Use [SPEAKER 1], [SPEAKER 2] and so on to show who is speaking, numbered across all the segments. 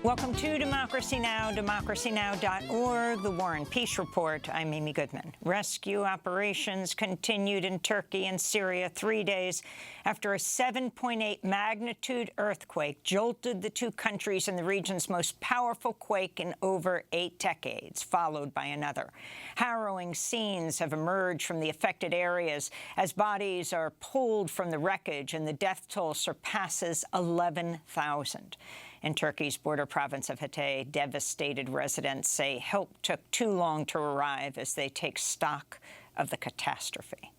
[SPEAKER 1] Welcome to Democracy Now!, democracynow.org, The War and Peace Report. I'm Amy Goodman. Rescue operations continued in Turkey and Syria 3 days after a 7.8 magnitude earthquake jolted the two countries in the region's most powerful quake in over 8 decades, followed by another. Harrowing scenes have emerged from the affected areas as bodies are pulled from the wreckage and the death toll surpasses 11,000. In Turkey's border province of Hatay, devastated residents say help took too long to arrive as they take stock of the catastrophe.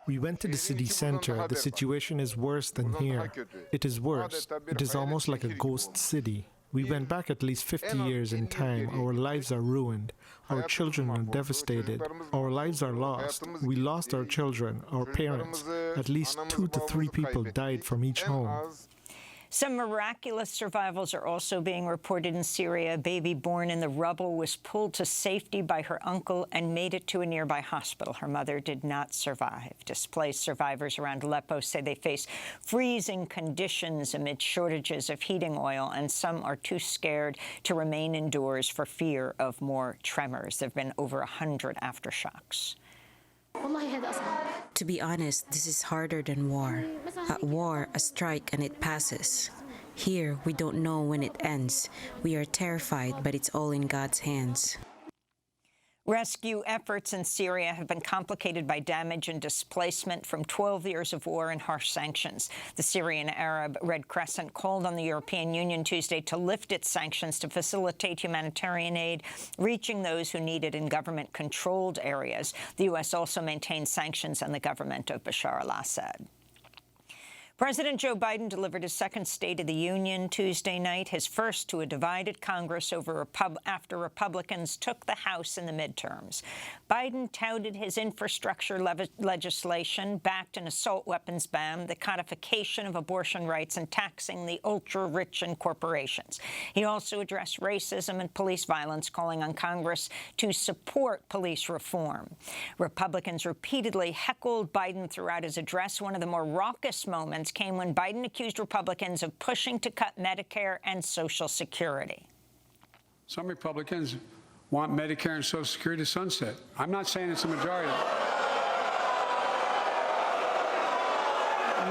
[SPEAKER 2] We went to the city center. The situation is worse than here. It is worse. It is almost like a ghost city. We went back at least 50 years in time. Our lives are ruined. Our children are devastated. Our lives are lost. We lost our children, our parents. At least 2 to 3 people died from each home.
[SPEAKER 1] Some miraculous survivals are also being reported in Syria. A baby born in the rubble was pulled to safety by her uncle and made it to a nearby hospital. Her mother did not survive. Displaced survivors around Aleppo say they face freezing conditions amid shortages of heating oil, and some are too scared to remain indoors for fear of more tremors. There have been over 100 aftershocks.
[SPEAKER 3] To be honest, this is harder than war. At war, a strike and it passes. Here, we don't know when it ends. We are terrified, but it's all in God's hands.
[SPEAKER 1] Rescue efforts in Syria have been complicated by damage and displacement from 12 years of war and harsh sanctions. The Syrian Arab Red Crescent called on the European Union Tuesday to lift its sanctions to facilitate humanitarian aid, reaching those who need it in government-controlled areas. The U.S. also maintained sanctions on the government of Bashar al-Assad. President Joe Biden delivered his second State of the Union Tuesday night, his first to a divided Congress after Republicans took the House in the midterms. Biden touted his infrastructure legislation, backed an assault weapons ban, the codification of abortion rights, and taxing the ultra-rich and corporations. He also addressed racism and police violence, calling on Congress to support police reform. Republicans repeatedly heckled Biden throughout his address. One of the more raucous moments came when Biden accused Republicans of pushing to cut Medicare and Social Security.
[SPEAKER 4] Some Republicans want Medicare and Social Security to sunset. I'm not saying it's a majority.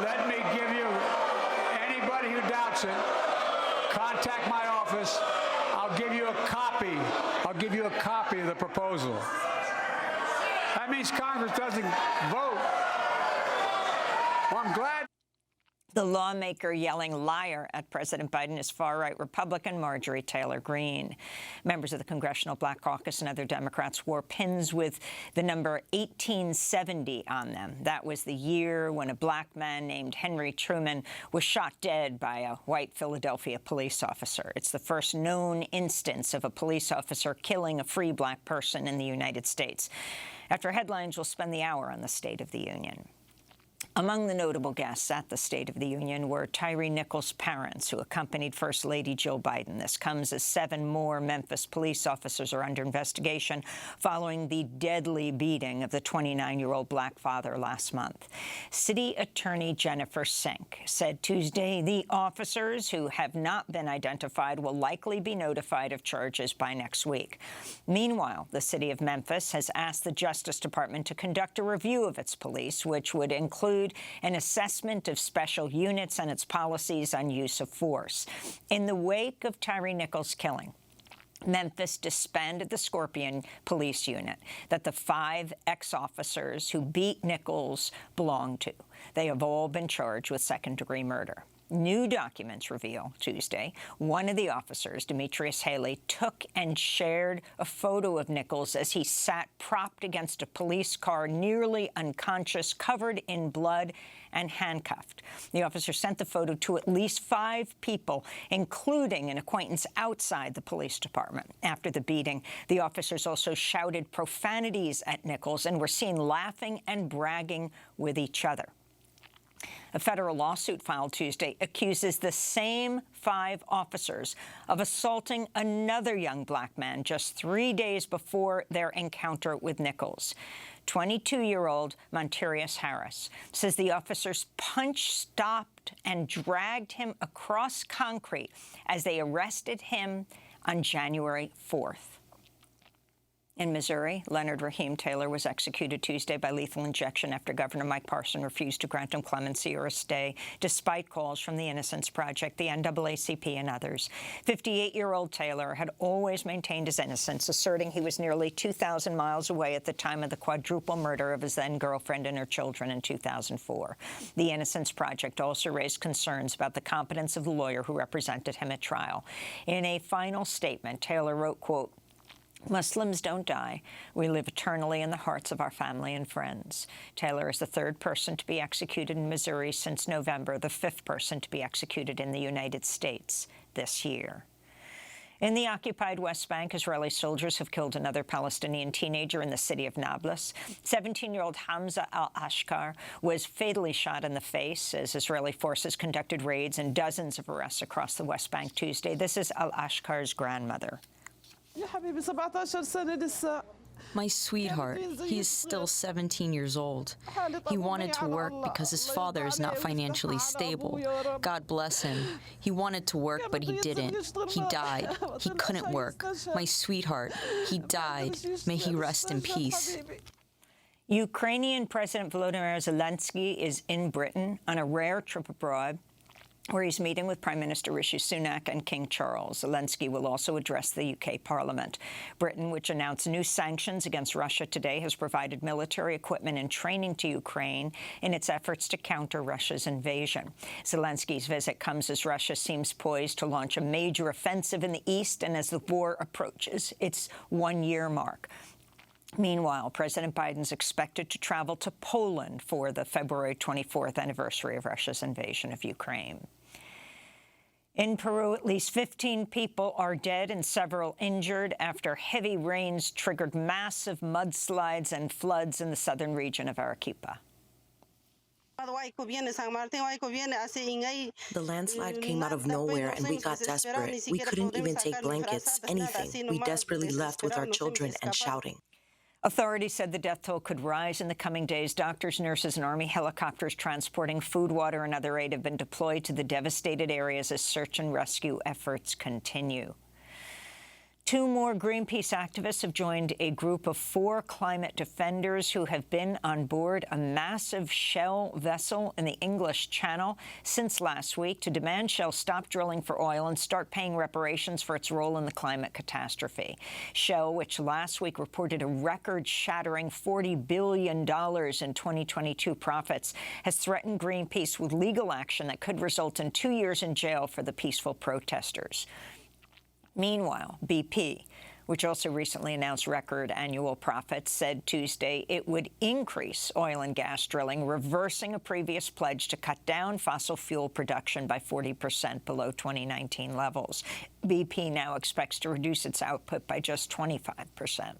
[SPEAKER 4] Let me give you, anybody who doubts it, contact my office. I'll give you a copy. I'll give you a copy of the proposal. That means Congress doesn't vote. Well, I'm glad.
[SPEAKER 1] The lawmaker yelling liar at President Biden is far-right Republican Marjorie Taylor Greene. Members of the Congressional Black Caucus and other Democrats wore pins with the number 1870 on them. That was the year when a black man named Henry Truman was shot dead by a white Philadelphia police officer. It's the first known instance of a police officer killing a free black person in the United States. After headlines, we'll spend the hour on the State of the Union. Among the notable guests at the State of the Union were Tyre Nichols' parents, who accompanied First Lady Jill Biden. This comes as 7 more Memphis police officers are under investigation following the deadly beating of the 29-year-old black father last month. City Attorney Jennifer Sink said Tuesday the officers, who have not been identified, will likely be notified of charges by next week. Meanwhile, the city of Memphis has asked the Justice Department to conduct a review of its police, which would include an assessment of special units and its policies on use of force. In the wake of Tyre Nichols' killing, Memphis disbanded the Scorpion police unit that the 5 ex-officers who beat Nichols belonged to. They have all been charged with second-degree murder. New documents reveal Tuesday one of the officers, Demetrius Haley, took and shared a photo of Nichols as he sat propped against a police car, nearly unconscious, covered in blood and handcuffed. The officer sent the photo to at least 5 people, including an acquaintance outside the police department. After the beating, the officers also shouted profanities at Nichols and were seen laughing and bragging with each other. A federal lawsuit filed Tuesday accuses the same 5 officers of assaulting another young black man just 3 days before their encounter with Nichols. 22-year-old Montarius Harris says the officers punched, stopped, and dragged him across concrete as they arrested him on January 4th. In Missouri, Leonard Raheem Taylor was executed Tuesday by lethal injection after Governor Mike Parson refused to grant him clemency or a stay, despite calls from the Innocence Project, the NAACP, and others. 58-year-old Taylor had always maintained his innocence, asserting he was nearly 2,000 miles away at the time of the quadruple murder of his then-girlfriend and her children in 2004. The Innocence Project also raised concerns about the competence of the lawyer who represented him at trial. In a final statement, Taylor wrote, quote, "Muslims don't die. We live eternally in the hearts of our family and friends." Taylor is the 3rd person to be executed in Missouri since November, the 5th person to be executed in the United States this year. In the occupied West Bank, Israeli soldiers have killed another Palestinian teenager in the city of Nablus. 17-year-old Hamza al-Ashkar was fatally shot in the face as Israeli forces conducted raids and dozens of arrests across the West Bank Tuesday. This is al-Ashkar's grandmother.
[SPEAKER 5] My sweetheart, he is still 17 years old. He wanted to work because his father is not financially stable. God bless him. He wanted to work, but he didn't. He died. He couldn't work. My sweetheart, he died. May he rest in peace.
[SPEAKER 1] Ukrainian President Volodymyr Zelensky is in Britain on a rare trip abroad, where he's meeting with Prime Minister Rishi Sunak and King Charles. Zelensky will also address the UK Parliament. Britain, which announced new sanctions against Russia today, has provided military equipment and training to Ukraine in its efforts to counter Russia's invasion. Zelensky's visit comes as Russia seems poised to launch a major offensive in the east and as the war approaches its 1-year mark. Meanwhile, President Biden's expected to travel to Poland for the February 24th anniversary of Russia's invasion of Ukraine. In Peru, at least 15 people are dead and several injured after heavy rains triggered massive mudslides and floods in the southern region of Arequipa.
[SPEAKER 6] The landslide came out of nowhere and we got desperate. We couldn't even take blankets, anything. We desperately left with our children and shouting.
[SPEAKER 1] Authorities said the death toll could rise in the coming days. Doctors, nurses, and Army helicopters transporting food, water, and other aid have been deployed to the devastated areas as search and rescue efforts continue. 2 more Greenpeace activists have joined a group of 4 climate defenders who have been on board a massive Shell vessel in the English Channel since last week to demand Shell stop drilling for oil and start paying reparations for its role in the climate catastrophe. Shell, which last week reported a record-shattering $40 billion in 2022 profits, has threatened Greenpeace with legal action that could result in 2 years in jail for the peaceful protesters. Meanwhile, BP, which also recently announced record annual profits, said Tuesday it would increase oil and gas drilling, reversing a previous pledge to cut down fossil fuel production by 40% below 2019 levels. BP now expects to reduce its output by just 25%.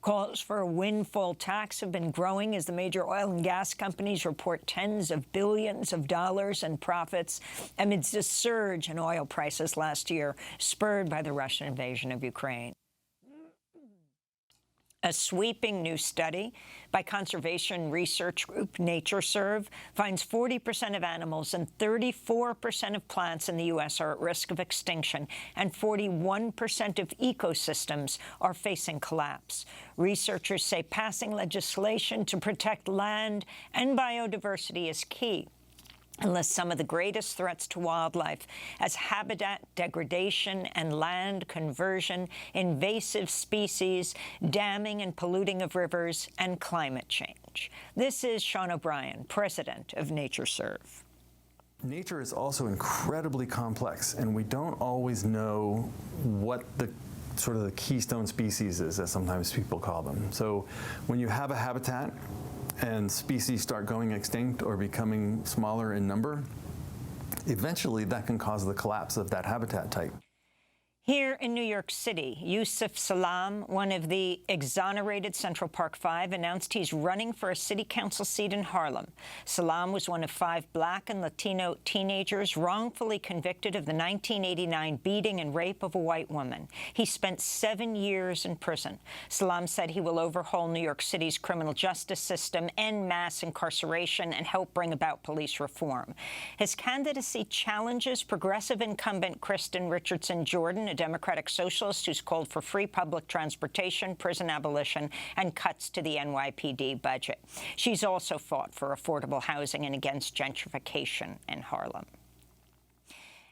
[SPEAKER 1] Calls for a windfall tax have been growing as the major oil and gas companies report tens of billions of dollars in profits amidst a surge in oil prices last year, spurred by the Russian invasion of Ukraine. A sweeping new study by conservation research group NatureServe finds 40% of animals and 34% of plants in the U.S. are at risk of extinction, and 41% of ecosystems are facing collapse. Researchers say passing legislation to protect land and biodiversity is key, unless some of the greatest threats to wildlife, as habitat degradation and land conversion, invasive species, damming and polluting of rivers, and climate change. This is Sean O'Brien, president of NatureServe.
[SPEAKER 7] Nature is also incredibly complex, and we don't always know what the sort of the keystone species is, as sometimes people call them. So when you have a habitat and species start going extinct or becoming smaller in number, eventually that can cause the collapse of that habitat type.
[SPEAKER 1] Here in New York City, Yusuf Salaam, one of the exonerated Central Park Five, announced he's running for a city council seat in Harlem. Salaam was one of 5 Black and Latino teenagers wrongfully convicted of the 1989 beating and rape of a white woman. He spent 7 years in prison. Salaam said he will overhaul New York City's criminal justice system, end mass incarceration, and help bring about police reform. His candidacy challenges progressive incumbent Kristen Richardson Jordan, a Democratic socialist who's called for free public transportation, prison abolition, and cuts to the NYPD budget. She's also fought for affordable housing and against gentrification in Harlem.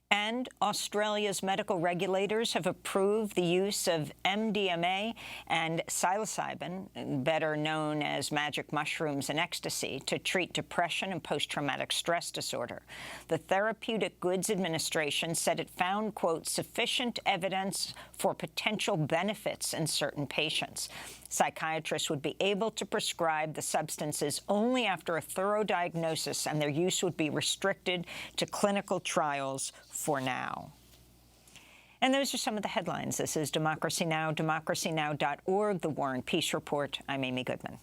[SPEAKER 1] And Australia's medical regulators have approved the use of MDMA and psilocybin, better known as magic mushrooms and ecstasy, to treat depression and post-traumatic stress disorder. The Therapeutic Goods Administration said it found, quote, sufficient evidence for potential benefits in certain patients. Psychiatrists would be able to prescribe the substances only after a thorough diagnosis, and their use would be restricted to clinical trials for now. And those are some of the headlines. This is Democracy Now!, democracynow.org, The War and Peace Report. I'm Amy Goodman.